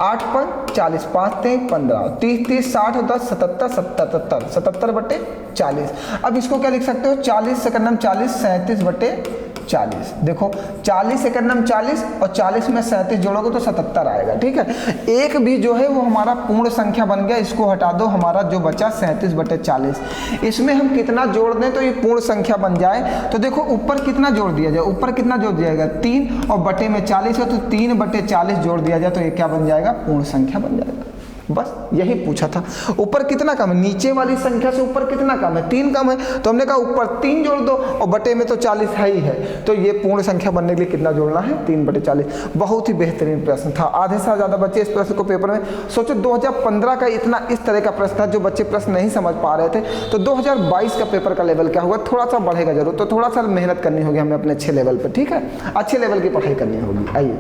8 5 40, 5 तिहाई 15, 30 30 60 और 10 77 77 77/40। अब इसको क्या लिख सकते हो, 40 से करना 40, 37/40। देखो 40 से करना 40 और 40 में 37 जोड़ोगे तो 77 आएगा, ठीक है। एक भी जो है वो हमारा पूर्ण संख्या बन गया, इसको हटा दो, हमारा जो बचा 37/40। इसमें हम कितना जोड़ दें तो ये पूर्ण संख्या बन जाए। तो देखो ऊपर कितना जोड़ दिया जाए, ऊपर कितना जोड़ दिया जाएगा, 3 और बटे में 40 है, तो 3/40 जोड़ दिया जाए तो ये क्या बन जाएगा, पूर्ण संख्या बन जाएगा। बस यही पूछा था। ऊपर कितना कम है, नीचे वाली संख्या से ऊपर कितना कम है, 3 कम है, तो हमने कहा ऊपर 3 जोड़ दो और बटे में तो 40 है ही है, तो ये पूर्ण संख्या बनने के लिए कितना जोड़ना है, 3/40। बहुत ही बेहतरीन प्रश्न था। आधे से ज़्यादा बच्चे इस प्रश्न को पेपर में, सोचो 2015 का इतना इस तरह का प्रश्न था, जो बच्चे प्रश्न नहीं समझ पा रहे थे, तो 2022 का पेपर का लेवल क्या होगा, थोड़ा सा बढ़ेगा जरूर, तो थोड़ा सा मेहनत करनी होगी हमें अपने अच्छे लेवल पर, ठीक है, अच्छे लेवल की पढ़ाई करनी होगी। आइए,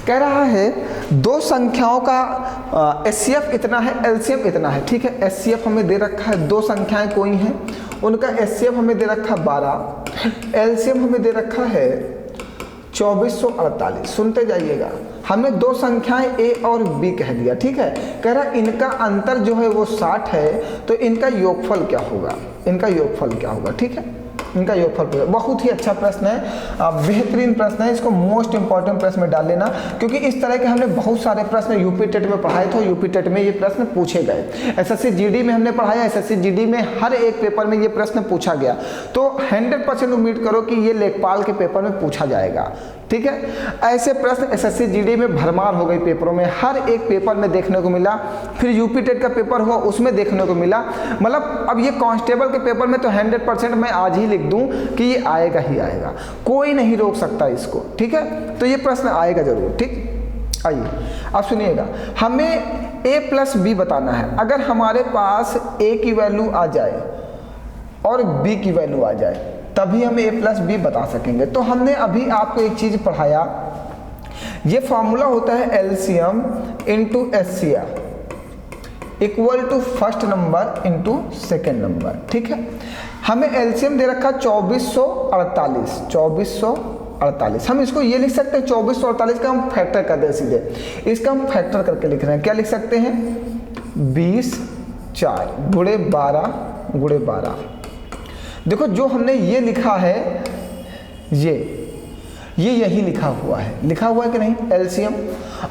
कह रहा है दो संख्याओं का एचसीएफ इतना है, एलसीएम इतना है, ठीक है। एचसीएफ हमें दे रखा है, दो संख्याएं कोई हैं, उनका एचसीएफ हमें दे रखा है 12, एलसीएम हमें दे रखा है 2448। सुनते जाइएगा, हमने दो संख्याएं ए और बी कह दिया, ठीक है। कह रहा इनका अंतर जो है वो 60 है, तो इनका योगफल क्या होगा, इनका योगफल क्या होगा, ठीक है, इनका योगफल। बहुत ही अच्छा प्रश्न है, बेहतरीन प्रश्न है, इसको मोस्ट इंपॉर्टेंट प्रश्न में डाल लेना, क्योंकि इस तरह के हमने बहुत सारे प्रश्न यूपी टेट में पढ़ाए थे, यूपी टेट में ये प्रश्न पूछे गए। एसएससी जीडी में हमने पढ़ाया, एसएससी जीडी में हर एक पेपर में ये प्रश्न पूछा गया, तो 100% उम्मीद करो कि ये लेखपाल के पेपर में पूछा जाएगा, ठीक है। ऐसे प्रश्न एसएससी जीडी में भरमार हो गई पेपरों में, हर एक पेपर में देखने को मिला, फिर यूपी टेट का पेपर हुआ उसमें देखने को मिला। मतलब अब ये कांस्टेबल के पेपर में तो 100% मैं आज ही लिख दूं कि ये आएगा ही आएगा, कोई नहीं रोक सकता इसको, ठीक है। तो ये प्रश्न आएगा जरूर, ठीक। आइए अब सुनिएगा, हमें a प्लस बी बताना है। अगर हमारे पास a की वैल्यू आ जाए और b की वैल्यू आ जाए, तभी हम a प्लस बी बता सकेंगे। तो हमने अभी आपको एक चीज पढ़ाया, ये फॉर्मूला होता है LCM into HCF equal to first number into second number, ठीक है। हमें एलसीएम दे रखा 2448, 2448। हम इसको ये लिख सकते हैं 2448 का हम फैक्टर कर दें सीधे, इसका हम फैक्टर करके लिख रहे हैं। क्या लिख सकते हैं, 20/4 गुणे 12 गुणे 12। देखो जो हमने ये लिखा है, ये यही लिखा हुआ है, लिखा हुआ है कि नहीं, एलसीएम,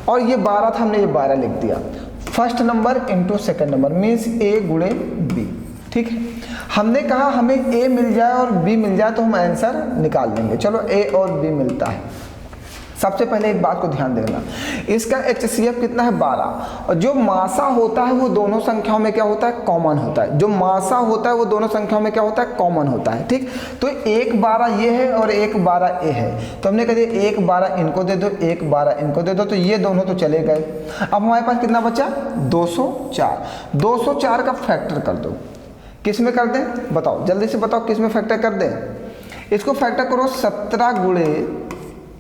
और ये 12 था, हमने ये 12 लिख दिया। First number into second number means A गुणे बी, ठीक है। हमने कहा हमें ए मिल जाए और बी मिल जाए तो हम आंसर निकाल लेंगे। चलो ए और बी मिलता है। सबसे पहले एक बात को ध्यान देना, इसका एचसीएफ कितना है, 12, और जो मासा होता है वो दोनों संख्याओं में क्या होता है, कॉमन होता है। जो मासा होता है वो दोनों संख्याओं में क्या होता है, कॉमन होता है, ठीक। तो 1/12 ये है और 1/12 ए है, तो हमने कह दिया 1/12 इनको दे दो, 1/12 इनको दे दो, तो ये दोनों तो चले गए। अब हमारे पास कितना बचा, 204। 204 का फैक्टर कर दो, किस में कर दें, बताओ जल्दी से बताओ, किस में फैक्टर कर दें। इसको फैक्टर करो 17 गुणे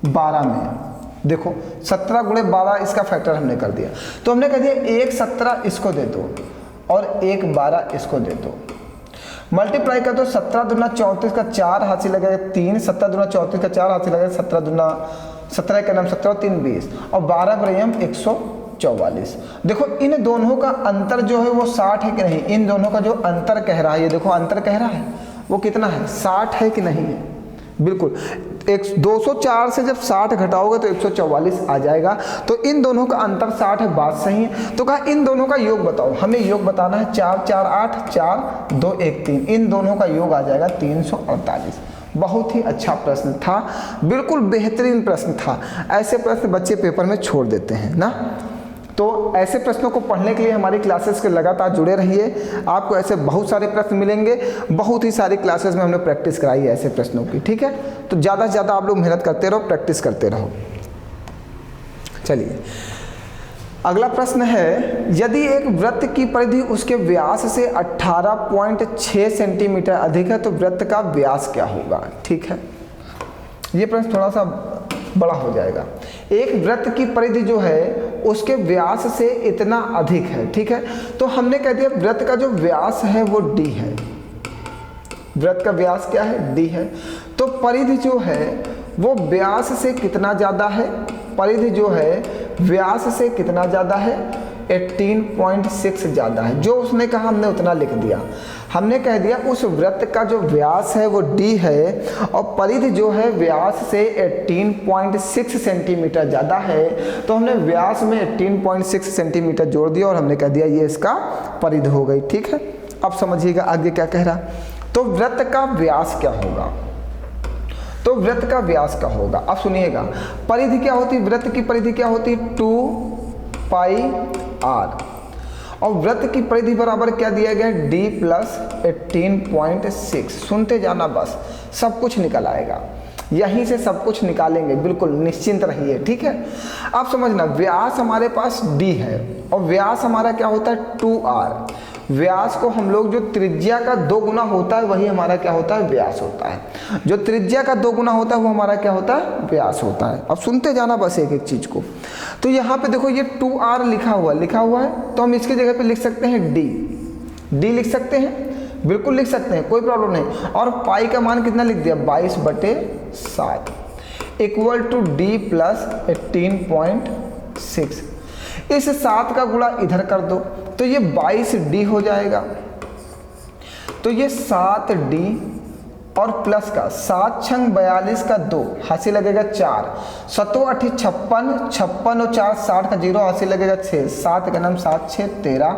12 में। देखो 17 गुणे 12 इसका फैक्टर हमने कर दिया, तो हमने कह दिया 1/17 इसको दे दो और 1/12 इसको दे दो। मल्टीप्लाई कर दो, 17 दूना 34 का 4 हाथ से लगेगा 3, 17 दूना 34 का 4 हाथ से लगेगा 17 दूना 17 का नाम 17 और 3 20 और 12 पर हम 144। देखो इन दोनों का अंतर जो है वो 60 है कि नहीं, इन दोनों का जो अंतर कह रहा है, ये देखो अंतर कह रहा है वो कितना है, 60 है कि नहीं है। बिल्कुल 204 से जब 60 घटाओगे तो 144 आ जाएगा, तो इन दोनों का अंतर 60 है, बात सही है। तो कहा इन दोनों का योग बताओ, हमें योग बताना है। 4 4 8 4 2 1 3, इन दोनों का योग आ जाएगा 348। बहुत ही अच्छा प्रश्न था, बिल्कुल बेहतरीन प्रश्न था। ऐसे प्रश्न बच्चे पेपर में छोड़ देते हैं ना, तो ऐसे प्रश्नों को पढ़ने के लिए हमारी क्लासेस के लगातार जुड़े रहिए। आपको ऐसे बहुत सारे प्रश्न मिलेंगे, बहुत ही सारी क्लासेस में हमने प्रैक्टिस कराई है ऐसे प्रश्नों की, ठीक है। तो ज़्यादा से ज़्यादा आप लोग मेहनत करते रहो, प्रैक्टिस करते रहो। चलिए अगला प्रश्न है, यदि एक वृत्त की परिधि उसके व्यास से 18.6 सेंटीमीटर अधिक है तो वृत्त का व्यास क्या होगा, ठीक है। ये प्रश्न थोड़ा सा बड़ा हो जाएगा। एक वृत्त की परिधि जो है उसके व्यास से इतना अधिक है, ठीक है। तो हमने कह दिया वृत्त का जो व्यास है वो d है, वृत्त का व्यास क्या है, d है। तो परिधि जो है वो व्यास से कितना ज़्यादा है, परिधि जो है व्यास से कितना ज़्यादा है, 18.6 ज़्यादा है। जो उसने कहा हमने उतना लिख दिया। हमने कह दिया उस वृत्त का जो व्यास है वो d है और परिधि जो है व्यास से 18.6 सेंटीमीटर ज़्यादा है, तो हमने व्यास में 18.6 सेंटीमीटर जोड़ दिया और हमने कह दिया ये इसका परिधि हो गई, ठीक है। अब समझिएगा आगे क्या कह रहा, तो वृत्त का व्यास क्या होगा, तो वृत्त का व्यास क्या होगा। अब सुनिएगा, परिधि क्या होती है, वृत्त की परिधि क्या होती है, 2 पाई आर, और वृत्त की परिधि बराबर क्या दिया गया है, d प्लस 18.6। सुनते जाना, बस सब कुछ निकल आएगा, यहीं से सब कुछ निकालेंगे, बिल्कुल निश्चिंत रहिए, ठीक है। अब समझना, व्यास हमारे पास d है और व्यास हमारा क्या होता है 2r। व्यास को हम लोग जो त्रिज्या का 2 गुना होता है वही हमारा क्या होता है, व्यास होता है। जो त्रिज्या का 2 गुना होता है वो हमारा क्या होता है, व्यास होता है। अब सुनते जाना बस एक एक चीज को। तो यहाँ पे देखो ये 2r लिखा हुआ है, तो हम इसकी जगह पे लिख सकते हैं d लिख सकते हैं, बिल्कुल लिख सकते हैं, कोई प्रॉब्लम नहीं। और पाई का मान कितना लिख दिया, 22/7 इक्वल टू d प्लस 18.6। इस 7 का गुणा इधर कर दो तो ये 22d हो जाएगा। तो ये 7d और प्लस का 7 छंग 42 का 2 हासिल लगेगा 4, 7 8 56, 56 और 4 60 का 0 हासिल लगेगा 6, 7 का नाम 7 6 13,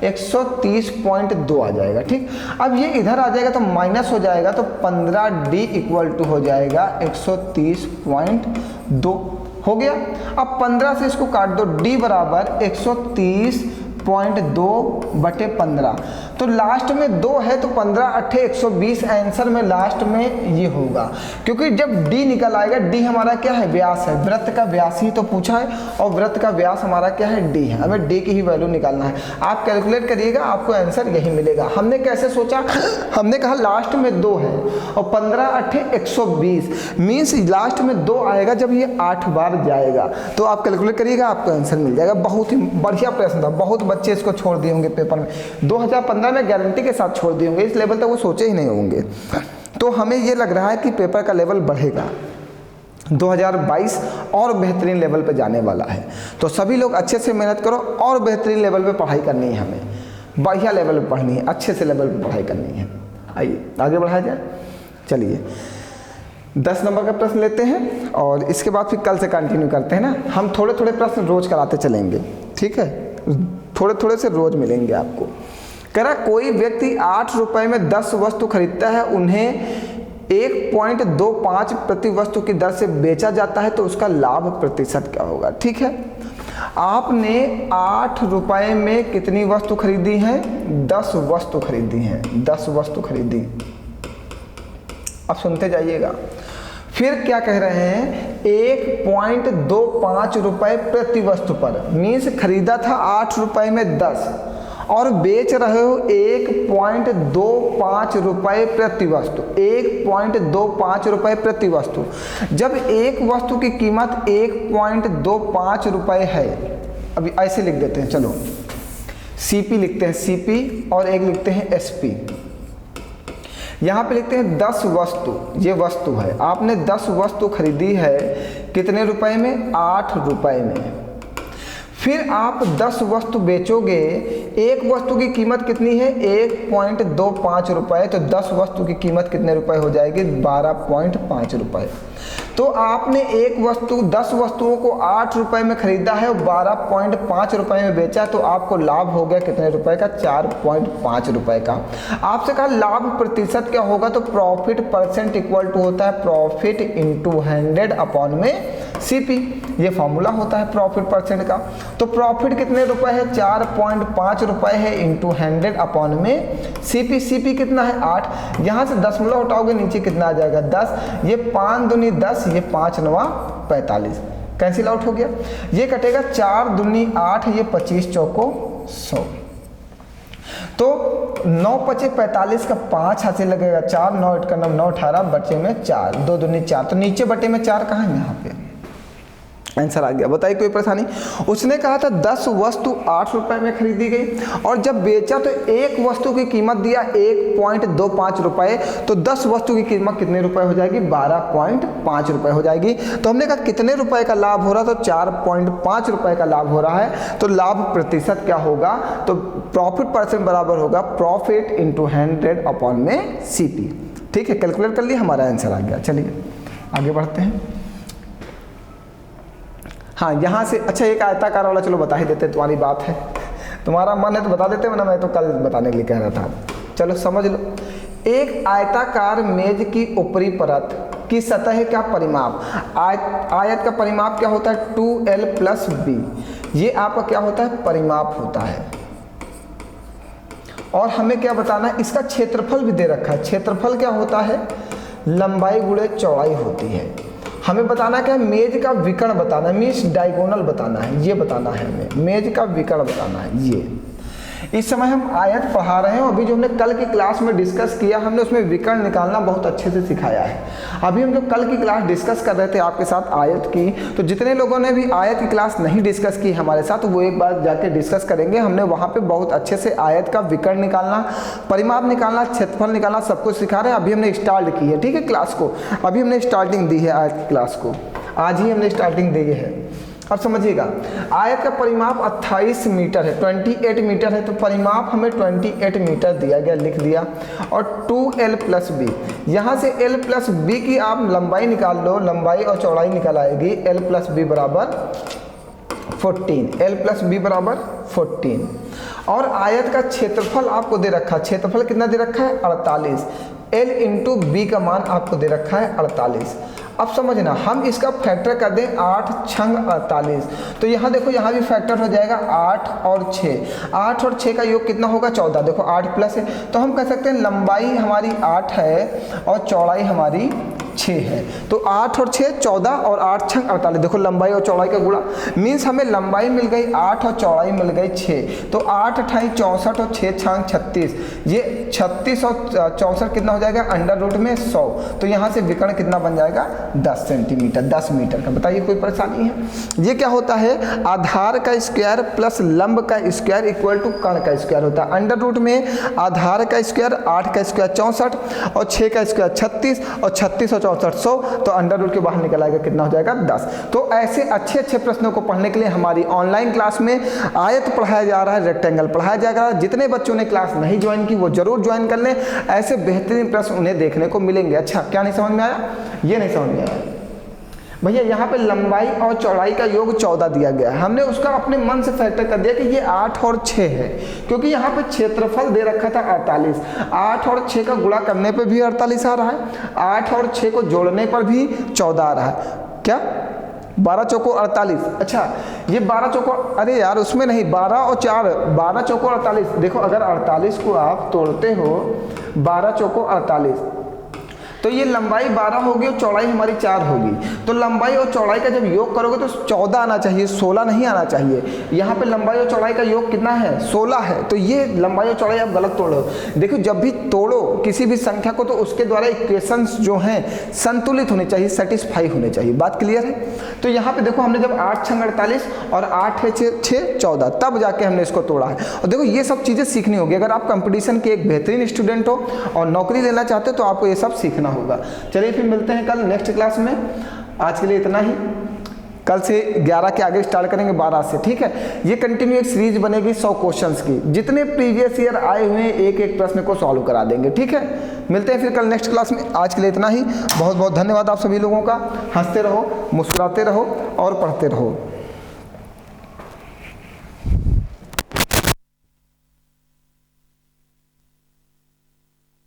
130.2 आ जाएगा, ठीक। अब ये इधर आ जाएगा तो माइनस हो जाएगा, तो 15d इक्वल टू हो जाएगा 130.2 हो गया। अब 15 से इसको काट दो, d बराबर 130.2/15, तो लास्ट में 2 है तो 15 8 120 आंसर में लास्ट में ये होगा, क्योंकि जब d निकल आएगा, d हमारा क्या है, व्यास है, वृत्त का व्यास ही तो पूछा है और वृत्त का व्यास हमारा क्या है, d है। हमें d की ही वैल्यू निकालना है। आप कैलकुलेट करिएगा, आपको आंसर यही मिलेगा। हमने कैसे सोचा, हमने कहा लास्ट में 2 है और 15 8 120 मीन्स लास्ट में 2 आएगा जब ये 8 बार जाएगा, तो आप कैलकुलेट करिएगा, आपको आंसर मिल जाएगा। बहुत ही बढ़िया प्रश्न था, बहुत बच्चे इसको छोड़ दिए होंगे पेपर में, 2015 में गारंटी के साथ छोड़ दिए होंगे, इस लेवल तक वो सोचे ही नहीं होंगे। तो हमें ये लग रहा है कि पेपर का लेवल बढ़ेगा, 2022 और बेहतरीन लेवल पे जाने वाला है। तो सभी लोग अच्छे से मेहनत करो और बेहतरीन लेवल पे पढ़ाई करनी है, हमें बढ़िया लेवल पे पढ़नी है, अच्छे से लेवल पे पढ़ाई करनी है। आइए आगे बढ़ाया जाए। चलिए 10 नंबर का प्रश्न लेते हैं और इसके बाद फिर कल से कंटिन्यू करते हैं ना। हम थोड़े थोड़े प्रश्न रोज कराते चलेंगे, ठीक है, थोड़े थोड़े से रोज मिलेंगे आपको। कह रहा कोई व्यक्ति 8 रुपए में 10 वस्तु खरीदता है, उन्हें 1.25 प्रति वस्तु की दर से बेचा जाता है, तो उसका लाभ प्रतिशत क्या होगा, ठीक है। आपने 8 रुपए में कितनी वस्तु खरीदी है, 10 वस्तु खरीदी हैं, 10 वस्तु खरीदी। अब सुनते जाइएगा, फिर क्या कह रहे हैं, 1.25 रुपए प्रति वस्तु पर, मीन्स खरीदा था 8 रुपए में 10 और बेच रहे हो 1.25 रुपए प्रति वस्तु, 1.25 रुपए प्रति वस्तु। जब एक वस्तु की कीमत 1.25 रुपए है, अभी ऐसे लिख देते हैं, चलो CP लिखते हैं, CP और एक लिखते हैं SP। यहाँ पे लिखते हैं 10 वस्तु, ये वस्तु है, आपने 10 वस्तु खरीदी है, कितने रुपए में, 8 रुपए में। फिर आप 10 वस्तु बेचोगे, एक वस्तु की कीमत कितनी है, 1.25 रुपए, तो 10 वस्तु की कीमत कितने रुपए हो जाएगी, 12.5 रुपए। तो आपने एक वस्तु 10 वस्तुओं को 8 रुपए में खरीदा है और 12.5 रुपए में बेचा, तो आपको लाभ हो गया कितने रुपए का, 4.5 रुपए का। आपसे कहा लाभ प्रतिशत क्या होगा, तो प्रॉफिट परसेंट इक्वल टू होता है प्रॉफिट इंटू 100 अपॉन में CP, ये फॉर्मूला होता है प्रॉफिट परसेंट का। तो प्रॉफिट कितने रुपए है, 4.5 रुपए है इंटू 100 अपॉन में CP। CP कितना है, 8, यहाँ से दशमलव हटाओगे नीचे कितना आ जाएगा, 10, ये 5 दूनी 10, ये 5 9 45, कैंसिल आउट हो गया। ये कटेगा 4 दूनी 8, ये 25 चौको 100, तो 9 पचे 45 का 5 हासिल लगेगा 4, 9 8 का 9, 9 18 बचे में 4, 2 दूनी 4, तो नीचे बटे में 4 कहाँ है, यहाँ पे आंसर आ गया। बताइए कोई परेशानी। उसने कहा था 10 वस्तु 8 रुपए में खरीदी गई और जब बेचा तो एक वस्तु की कीमत दिया 1.25 रुपए, तो 10 वस्तु की कीमत कितने रुपए हो जाएगी, 12.5 रुपए हो जाएगी। तो हमने कहा कितने रुपए का लाभ हो रहा, तो 4.5 रुपए का लाभ हो रहा है। तो लाभ प्रतिशत क्या होगा, तो प्रॉफिट परसेंट बराबर होगा प्रॉफिट इंटू 100 अपॉन में CP। ठीक है, कैलकुलेट कर लिया, हमारा आंसर आ गया। चलिए आगे बढ़ते हैं। हाँ, यहाँ से अच्छा एक आयताकार वाला चलो बता ही देते, तुम्हारी बात है, तुम्हारा मन है तो बता देते, वरना मैं तो कल बताने के लिए कह रहा था। चलो समझ लो, एक आयताकार मेज की ऊपरी परत की सतह का परिमाप, आयत का परिमाप क्या होता है, 2L + B। ये आपका क्या होता है, परिमाप होता है। और हमें क्या बताना है, इसका क्षेत्रफल भी दे रखा है। क्षेत्रफल क्या होता है, लंबाई गुणे चौड़ाई होती है। हमें बताना क्या है, मेज का विकर्ण बताना है, मीन्स डायगोनल बताना है, ये बताना है हमें, मेज का विकर्ण बताना है। ये इस समय हम आयत पढ़ा रहे हैं। अभी जो हमने कल की क्लास में डिस्कस किया, हमने उसमें विकर्ण निकालना बहुत अच्छे से सिखाया है। अभी हम जो कल की क्लास डिस्कस कर रहे थे आपके साथ आयत की, तो जितने लोगों ने भी आयत की क्लास नहीं डिस्कस की हमारे साथ, वो एक बार जाके डिस्कस करेंगे। हमने वहाँ पे बहुत अच्छे से आयत का विकर्ण निकालना, परिमाप निकालना, क्षेत्रफल निकालना सब कुछ सिखा रहे हैं। अभी हमने स्टार्ट की है, ठीक है, क्लास को अभी हमने स्टार्टिंग दी है आयत की क्लास को, आज ही हमने स्टार्टिंग दी है। अब समझिएगा, आयत का परिमाप 28 मीटर है, 28 मीटर है, तो परिमाप हमें 28 मीटर दिया गया, लिख दिया। और 2l + b, यहाँ से l + b की आप लंबाई निकाल लो, लंबाई और चौड़ाई निकल आएगी। l + b बराबर 14, l + b बराबर 14। और आयत का क्षेत्रफल आपको दे रखा है, क्षेत्रफल कितना दे रखा है, 48। l × b का मान आपको दे रखा है 48। अब समझना, हम इसका फैक्टर कर दें 8 छंग 48, तो यहाँ देखो, यहाँ भी फैक्टर हो जाएगा 8 और 6। 8 और 6 का योग कितना होगा, 14। देखो 8 प्लस है, तो हम कह सकते हैं लंबाई हमारी 8 है और चौड़ाई हमारी 6 है। तो 8 और 6 14 और 8 छंग 48। देखो लंबाई और चौड़ाई का गुणा, मीन्स हमें लंबाई मिल गई 8 और चौड़ाई मिल गई 6। तो 8 × 28 64 और 6 छंग 36। ये 36 और 64 कितना हो जाएगा, √ में 100। तो यहाँ से विकर्ण कितना बन जाएगा, 10 सेंटीमीटर, 10 मीटर का। बताइए कोई परेशानी है। ये क्या होता है, आधार का स्क्वायर प्लस लंब का स्क्वायर इक्वल टू कर्ण का स्क्वायर होता है। √ में आधार का स्क्वायर 8 का स्क्वायर 64 और 6 का स्क्वायर 36 और 36 और 64 100, तो √ के बाहर निकल आएगा, कितना हो जाएगा, 10। तो ऐसे अच्छे अच्छे प्रश्नों को पढ़ने के लिए हमारी ऑनलाइन क्लास में आयत पढ़ाया जा रहा है, रेक्टेंगल पढ़ाया जाएगा। जितने बच्चों ने क्लास नहीं ज्वाइन की वो जरूर ज्वाइन कर लें, ऐसे बेहतरीन प्रश्न उन्हें देखने को मिलेंगे। अच्छा, क्या नहीं समझ में आया, ये नहीं समझ में आया भैया, यहाँ पे लंबाई और चौड़ाई का योग 14 दिया गया है। हमने उसका अपने मन से फैक्टर कर दिया कि ये 8 और 6 है, क्योंकि यहाँ पे क्षेत्रफल दे रखा था 48। 8 और 6 का गुणा करने पे भी 48 आ रहा है, 8 और 6 को जोड़ने पर भी 14 आ रहा है। क्या 12 चौको 48। अच्छा, ये 12 चौको, अरे यार उसमें नहीं, 12 और 4 12 चौको 48। देखो अगर 48 को आप तोड़ते हो, 12 चौको 48, तो ये लंबाई 12 होगी और चौड़ाई हमारी 4 होगी। तो लंबाई और चौड़ाई का जब योग करोगे तो 14 आना चाहिए, 16 नहीं आना चाहिए। यहाँ पे लंबाई और चौड़ाई का योग कितना है, 16 है। तो ये लंबाई और चौड़ाई आप गलत तोड़ो। देखो जब भी तोड़ो किसी भी संख्या को, तो उसके द्वारा इक्वेशंस जो हैं संतुलित होने चाहिए, सेटिस्फाई होने चाहिए। बात क्लियर है। तो यहाँ पे देखो, हमने जब 8 छंग 48 और 8 है 6 14, तब जाके हमने इसको तोड़ा है। और देखो ये सब चीज़ें सीखनी होगी। अगर आप कंपटीशन के एक बेहतरीन स्टूडेंट हो और नौकरी लेना चाहते हो, तो आपको ये सब सीखना होगा। चलिए फिर मिलते हैं कल नेक्स्ट क्लास में। आज के लिए इतना ही। कल से 11 के आगे स्टार्ट करेंगे, 12 से, ठीक है। ये कंटिन्यू एक सीरीज बनेगी 100 क्वेश्चंस की। जितने प्रीवियस ईयर आए हुए हैं एक एक प्रश्न को सॉल्व करा देंगे, ठीक है। मिलते हैं फिर कल नेक्स्ट क्लास में। आज के लिए इतना ही। बहुत बहुत धन्यवाद आप सभी लोगों का। हंसते रहो, मुस्कुराते रहो और पढ़ते रहो।